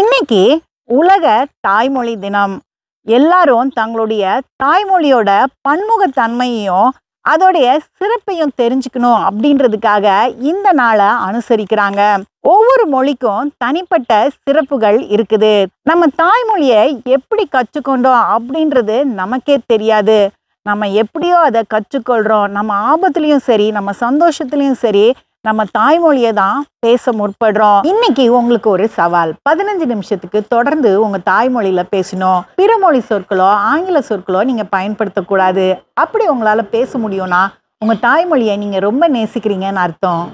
இன்னைக்கு உலக தாய்மொழி தினம். எல்லாரும் தங்களுடைய தாய்மொழியோட பன்முகத்தன்மையையும் அதோடைய சிறப்பையும் தெரிஞ்சுக்கணும் அப்படின்றதுக்காக இந்த நாளை அனுசரிக்கிறாங்க. ஒவ்வொரு மொழிக்கும் தனிப்பட்ட சிறப்புகள் இருக்குது. நம்ம தாய்மொழியை எப்படி கற்றுக்கொண்டோம் அப்படின்றது நமக்கே தெரியாது. நம்ம எப்படியோ அதை கற்றுக்கொள்றோம். நம்ம ஆபத்துலயும் சரி, நம்ம சந்தோஷத்துலயும் சரி, நம்ம தாய்மொழியை தான் பேச முற்படுறோம். இன்னைக்கு உங்களுக்கு ஒரு சவால். 15 நிமிஷத்துக்கு தொடர்ந்து உங்க தாய்மொழியில பேசணும். பிற மொழி சொற்களோ ஆங்கில சொற்களோ நீங்க பயன்படுத்தக்கூடாது. அப்படி உங்களால பேச முடியும்னா உங்க தாய்மொழியை நீங்க ரொம்ப நேசிக்கிறீங்கன்னு அர்த்தம்.